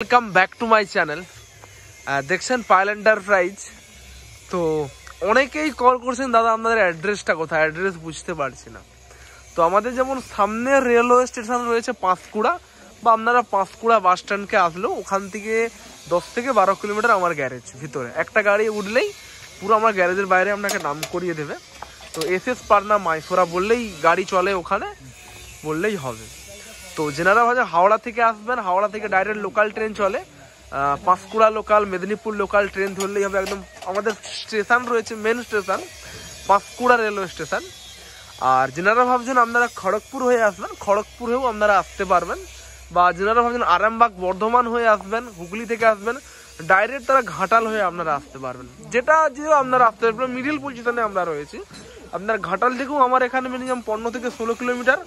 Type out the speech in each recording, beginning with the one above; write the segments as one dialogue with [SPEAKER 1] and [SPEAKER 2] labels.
[SPEAKER 1] Welcome back to my channel. দেখছেন Payel enterprise. তো অনেকেই কল করছেন, দাদা আপনাদের অ্যাড্রেসটা কোথায়, অ্যাড্রেস বুঝতে পারছি না। তো আমাদের যেমন সামনে রেলওয়ে স্টেশন রয়েছে পাঁশকুড়া, বা আপনারা পাঁশকুড়া বাস স্ট্যান্ডকে আসলেও ওখান থেকে 10 থেকে 12 কিলোমিটার আমার গ্যারেজ ভিতরে। একটা গাড়ি উঠলেই পুরো আমার গ্যারেজের বাইরে আপনাকে নাম করিয়ে দেবে। তো এসএস পারনা মাইসোরা বললেই গাড়ি চলে, ওখানে বললেই হবে। তো যেনারা ভাবে হাওড়া থেকে আসবেন, হাওড়া থেকে ডাইরেক্ট লোকাল ট্রেন চলে, Panskura local, Medinipur local train ধরলেই হবে। একদম আমাদের স্টেশন রয়েছে, main station Panskura railway station. আর যেনারা ভাবছেন আপনারা খড়গপুর হয়ে আসবেন, খড়গপুর হয়েও আপনারা আসতে পারবেন। বা যেনারা ভাবছেন আরামবাগ বর্ধমান হয়ে আসবেন, হুগলি থেকে আসবেন, ডাইরেক্ট তারা ঘাটাল হয়ে আপনারা আসতে পারবেন। যেটা যে আপনারা আসতে পারবেন, মিডিল পজিশনে আমরা রয়েছি। আপনার ঘাটাল থেকেও আমার এখানে মিনিমাম 15 থেকে 16 কিলোমিটার,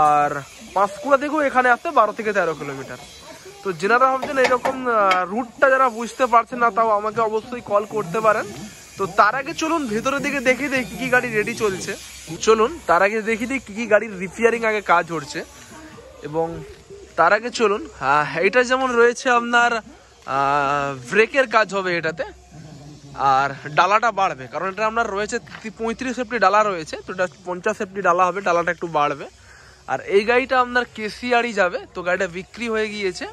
[SPEAKER 1] আর পাঁশকুড়া থেকেও এখানে আসতে 12 থেকে 13 কিলোমিটার। তো যেনারা ভাবছেন এরকম রুটটা যারা বুঝতে পারছেন না, তাও আমাকে অবশ্যই কল করতে পারেন। তো তার আগে চলুন ভেতরের দিকে দেখি দিই কি কি গাড়ি রেডি চলছে। চলুন তার আগে দেখি দিই কি কি গাড়ির রিপেয়ারিং আগে কাজ হচ্ছে। এবং তার আগে চলুন, এটা যেমন রয়েছে আপনার ব্রেকের কাজ হবে এটাতে, আর ডালাটা বাড়বে, কারণ এটা আপনার রয়েছে 35 সেফটি ডালা রয়েছে, তো এটা 50 সেফটি ডালা হবে, ডালাটা একটু বাড়বে। আর এই গাড়িটা আপনার কেসিআরই যাবে, তো গাড়িটা বিক্রি হয়ে গিয়েছে,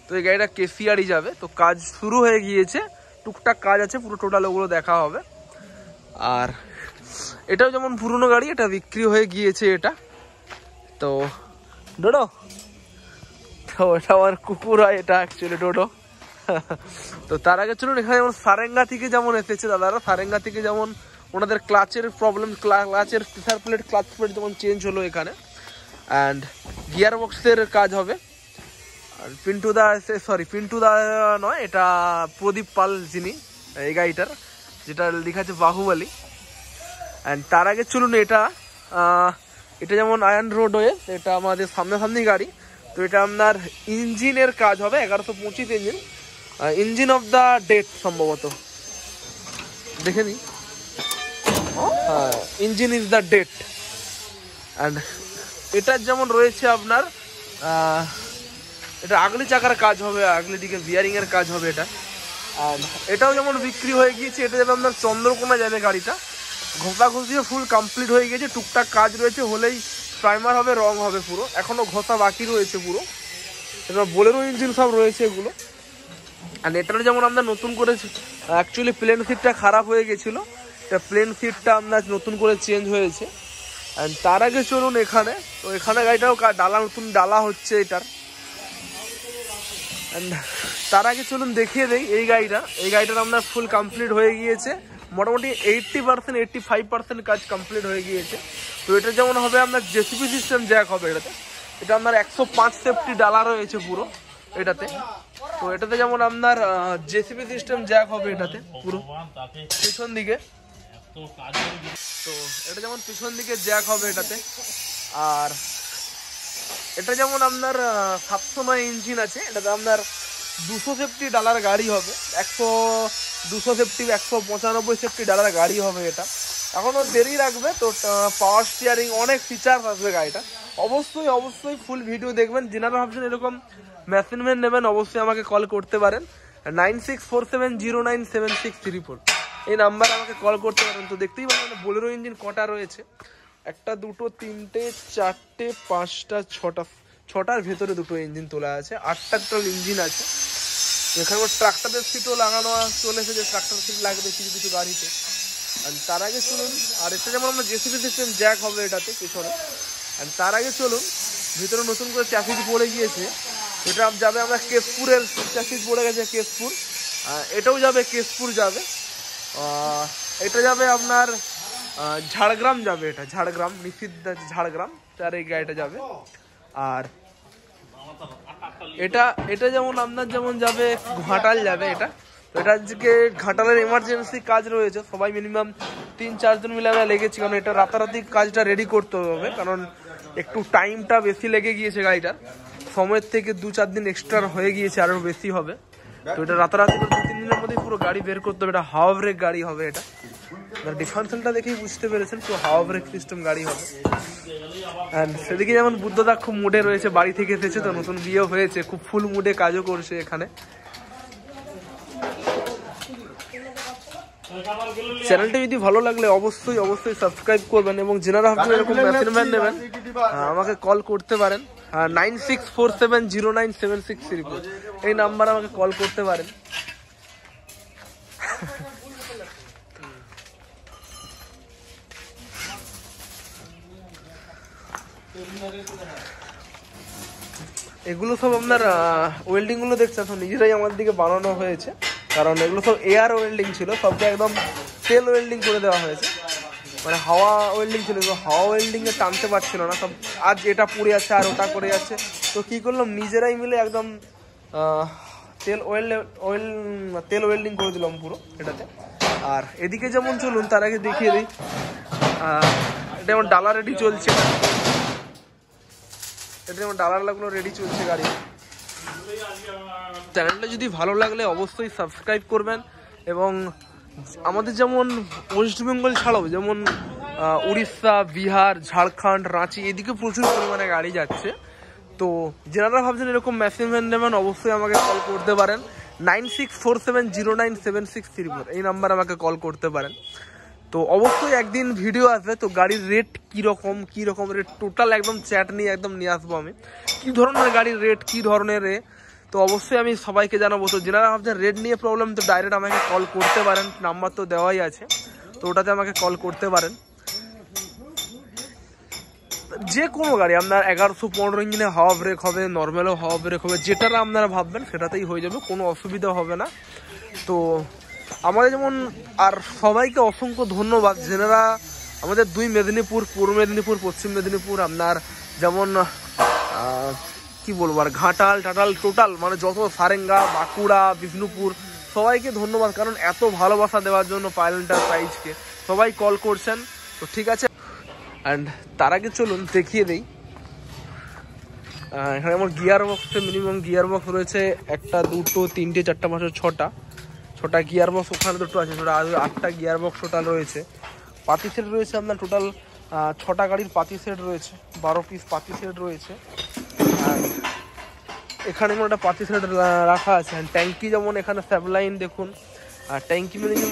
[SPEAKER 1] তো এই গাড়িটা কেসিআরই যাবে। তো কাজ শুরু হয়ে গিয়েছে, টুকটাক কাজ আছে, পুরো টোটাল ওগুলো দেখা হবে। আর এটাও যেমন পুরনো গাড়ি, এটা বিক্রি হয়ে গিয়েছে এটা। তো ডোডো, তো এটা আমার কুকুর হয়, এটা অ্যাকচুয়ালি ডোডো। তো তার আগে চলুন, এখানে যেমন সারেঙ্গা থেকে যেমন এসেছে দাদারা, সারেঙ্গা থেকে যেমন ওনাদের ক্লাচের প্রবলেম, ক্লাচের প্রেসার প্লেট, ক্লাচ প্লেট যেমন চেঞ্জ হলো এখানে। অ্যান্ড গিয়ার বক্সের কাজ হবে। আর পিন্টু দা নয়, এটা প্রদীপ পাল যিনি এই গাড়িটার, যেটা লেখা আছে বাহুবলী। অ্যান্ড তার আগে চলুন, এটা যেমন আয়ন রোডওয়ে, এটা আমাদের সামনাসামনি গাড়ি। তো এটা আপনার ইঞ্জিনের কাজ হবে, 1125 engine, engine of the date সম্ভবত, দেখে নি। হ্যাঁ, engine is the date. And এটার যেমন রয়েছে আপনার এটা আগলি চাকার কাজ হবে, আগলি দিকে বিয়ারিং এর কাজ হবে এটা। আর এটাও যেমন বিক্রি হয়ে গিয়েছে, এটা যাবে আপনার চন্দ্রকোনা যাবে গাড়িটা। ঘষা ঘষিয়ে ফুল কমপ্লিট হয়ে গেছে, টুকটাক কাজ রয়েছে, হলেই প্রাইমার হবে, রং হবে, পুরো এখনো ঘষা বাকি রয়েছে পুরো। এটা বোলেরো ইঞ্জিন সব রয়েছে এগুলো। আর এটার যেমন আমরা নতুন করে, অ্যাকচুয়ালি প্লেন সিটটা খারাপ হয়ে গেছিলো, এটা প্লেন সিটটা আপনার নতুন করে চেঞ্জ হয়েছে। অ্যান্ড তার আগে চলুন এখানে, তো এখানে গাড়িটাও ডালা, নতুন ডালা হচ্ছে এটার। অ্যান্ড তার আগে চলুন দেখিয়ে দেই এই গাড়িটার আপনার ফুল কমপ্লিট হয়ে গিয়েছে, মোটামুটি 80% 85% কাজ কমপ্লিট হয়ে গিয়েছে। তো এটা যেমন হবে আপনার জেসিবি সিস্টেম জ্যাক হবে এটাতে। এটা আপনার 105 সেফটি ডালা রয়েছে পুরো এটাতে। তো এটাতে যেমন আপনার জেসিবি সিস্টেম জ্যাক হবে এটাতে পুরো পিছন দিকে। তো এটা যেমন পিছন দিকে জ্যাক হবে এটাতে। আর এটা যেমন আপনার 709 ইঞ্জিন আছে, এটাতে আপনার 200 সেফটি ডালার গাড়ি হবে, 200 সেফটি 195 সেফটি ডালার গাড়ি হবে এটা। এখনো দেরি রাখবে, তো পাওয়ার স্টিয়ারিং, অনেক ফিচার্স আসবে গাড়িটা। অবশ্যই ফুল ভিডিও দেখবেন। যেনারা ভাবছেন এরকম মেশিন ম্যান নেবেন, অবশ্যই আমাকে কল করতে পারেন, 9647097634 এই নাম্বারে আমাকে কল করতে পারেন। তো দেখতেই পাবেন বোলেরো ইঞ্জিন কটা রয়েছে, 1 2 3 4 5 6টার ভেতরে 2টো ইঞ্জিন তোলা আছে, 8টা টোটাল ইঞ্জিন আছে। এখানে ট্রাক্টরের সিটও লাগানো চলেছে, যে ট্রাক্টর সিট লাগবে কিছু কিছু গাড়িতে। আর তার আগে চলুন, আর এটা যেমন আমরা জেসিবি সিস্টেম জ্যাক হবে এটাতে পিছনে। আর তার আগে চলুন, ভিতরে নতুন করে চ্যাসিস পড়ে গিয়েছে, এটা যাবে আমরা কেশপুরের চ্যাসিস পড়ে গেছে, কেশপুর। এটাও যাবে কেশপুর যাবে। এটা যাবে আপনার ঝাড়গ্রাম যাবে, এটা ঝাড়গ্রাম নিষিদ্ধ, ঝাড়গ্রাম তার এই গাড়িটা যাবে। আর এটা যেমন আপনার যেমন যাবে ঘাটাল যাবে এটা। তো এটা আজকে ঘাটালের এমার্জেন্সি কাজ রয়েছে, সবাই মিনিমাম 3-4 জন মিলে আমরা লেগেছি, কারণ এটা রাতারাতি কাজটা রেডি করতে হবে, কারণ একটু টাইমটা বেশি লেগে গিয়েছে গাড়িটার, সময়ের থেকে 2-4 দিন এক্সট্রা হয়ে গিয়েছে, আরো বেশি হবে। তো এটা রাতারাতি 2-3 দিনের মধ্যেই পুরো গাড়ি বের করতে হবে। এটা হাওয়া ব্রেক গাড়ি হবে এটা। ডিফারেন্সিয়ালটা দেখেই বুঝতে পেরেছেন, তো হাওয়া ব্রেক সিস্টেম গাড়ি হবে। অ্যান্ড সেদিকে যেমন বুদ্ধদা খুব মুডে রয়েছে, বাড়ি থেকে এসেছে তো, নতুন বিয়ে হয়েছে, খুব ফুল মুডে কাজও করছে এখানে। চ্যানেলটা যদি ভালো লাগলে অবশ্যই অবশ্যই সাবস্ক্রাইব করবেন, এবং যেনারা ভাবছেন এরকম মেশিন ভ্যান নেবেন আমাকে কল করতে পারেন। 9647097634 এই নাম্বারে আমাকে কল করতে পারেন। এগুলো সব আপনার ওয়েল্ডিং গুলো দেখছেন সব নিজেরাই আমাদের দিকে বানানো হয়েছে, কারণ এগুলো সব এয়ার ওয়েল্ডিং ছিল, সবকে একদম তেল ওয়েল্ডিং করে দেওয়া হয়েছে। মানে হাওয়া ওয়েল্ডিং ছিল, হাওয়া ওয়েল্ডিং এ টানতে পারছিল না, সব আজ এটা পড়ে আছে আর ওটা করে যাচ্ছে। তো কি করলাম, নিজেরাই মিলে একদম তেল ওয়েল্ডিং করে দিলাম পুরো এটাতে। আর এদিকে যেমন চলুন তার আগে দেখিয়ে দিই, এটা যেমন ডালা রেডি চলছে, এটা যেমন ডালার লাগলো রেডি চলছে গাড়ি। চ্যানেলটা যদি ভালো লাগলে অবশ্যই সাবস্ক্রাইব করবেন, এবং আমাদের যেমন ওয়েস্ট বেঙ্গল ছাড়াও যেমন উড়িষ্যা, বিহার, ঝাড়খণ্ড, রাঁচি এদিকে প্রচুর পরিমাণে গাড়ি যাচ্ছে। তো যারা ভাবছেন এরকম মেশিন ভ্যান নেবেন অবশ্যই আমাকে কল করতে পারেন। 9647097634 এই নাম্বারে আমাকে কল করতে পারেন। তো অবশ্যই একদিন ভিডিও আসবে, তো গাড়ির রেট কীরকম রেট টোটাল একদম চ্যাট নিয়ে একদম নিয়ে আসবো আমি, কী ধরনের গাড়ির রেট, কী ধরনের তো অবশ্যই আমি সবাইকে জানাবো। তো যারা ভাবছেন রেট নিয়ে প্রবলেম, তো ডাইরেক্ট আমাকে কল করতে পারেন, নাম্বার তো দেওয়াই আছে, তো ওটাতে আমাকে কল করতে পারেন। যে কোনো গাড়ি আপনার 1115 ইঞ্জিনে হাওয়া ব্রেক হবে, নর্মালও হাওয়া ব্রেক হবে, যেটা আপনারা ভাববেন সেটাতেই হয়ে যাবে, কোনো অসুবিধা হবে না। তো আমাদের যেমন আর সবাইকে অসংখ্য ধন্যবাদ, যেনারা আমাদের 2 মেদিনীপুর, পূর্ব মেদিনীপুর, পশ্চিম মেদিনীপুর, আপনার যেমন কি বলবো আর ঘাটাল টাটাল টোটাল মানে যত সারেঙ্গা, বাঁকুড়া, বিষ্ণুপুর, সবাইকে ধন্যবাদ, কারণ এত ভালোবাসা দেওয়ার জন্য পাইলট এন্টারপ্রাইজকে সবাই কল করছেন। তো ঠিক আছে, অ্যান্ড তার আগে চলুন দেখিয়ে দিই। এখানে আমার গিয়ার বক্সে মিনিমাম গিয়ার বক্স রয়েছে 1, 2, 3, 4, 5, 6টা গিয়ার বক্স, ওখানে দুটো আছে, 8টা গিয়ার বক্স টোটাল রয়েছে। পাতি সেট রয়েছে আপনার টোটাল 6টা গাড়ির পাতি সেট রয়েছে, 12 পিস পাতি সেট রয়েছে। আর এখানে কোনো একটা পাতি সেট রাখা আছে। ট্যাঙ্কি যেমন এখানে স্যাবলাইন দেখুন, আর ট্যাঙ্কি মিনিমাম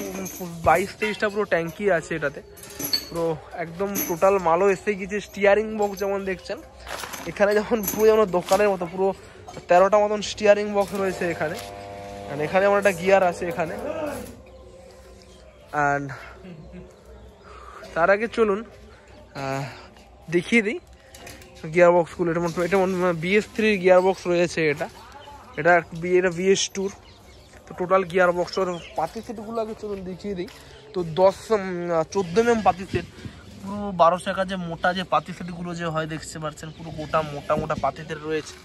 [SPEAKER 1] 22-23টা পুরো ট্যাঙ্কি আছে এটাতে, পুরো একদম টোটাল মালও এসে গিয়েছে। স্টিয়ারিং বক্স যেমন দেখছেন এখানে, যেমন পুরো যেমন দোকানের মতো পুরো 13টা মতন স্টিয়ারিং বক্স রয়েছে এখানে। এখানে আমার একটা গিয়ার আছে এখানে। অ্যান্ড তার আগে চলুন দেখিয়ে দিই গিয়ার বক্সগুলো। এটা BS3 BS রয়েছে, এটা BS2। তো টোটাল গিয়ার বক্স পাতি সেটগুলো আগে চলুন দেখিয়ে দিই। তো 14 mm পাতি সেট, পুরো 12 চাকা যে মোটা যে পাতি সেটগুলো যে হয় দেখতে পাচ্ছেন, পুরো গোটা মোটা পাতি সেট রয়েছে।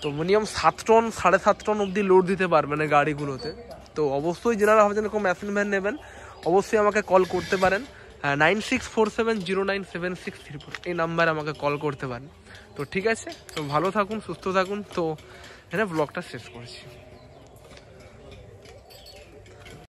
[SPEAKER 1] তো মিনিমাম 7 টন 7.5 টন অবধি লোড দিতে পারবেন এই গাড়িগুলোতে। তো অবশ্যই যারা ভাবছেন এরকম মেশিন ভ্যান নেবেন অবশ্যই আমাকে কল করতে পারেন। 9647097634 এই নাম্বারে আমাকে কল করতে পারেন। তো ঠিক আছে, তো ভালো থাকুন, সুস্থ থাকুন। তো এখানে ব্লগটা শেষ করছি।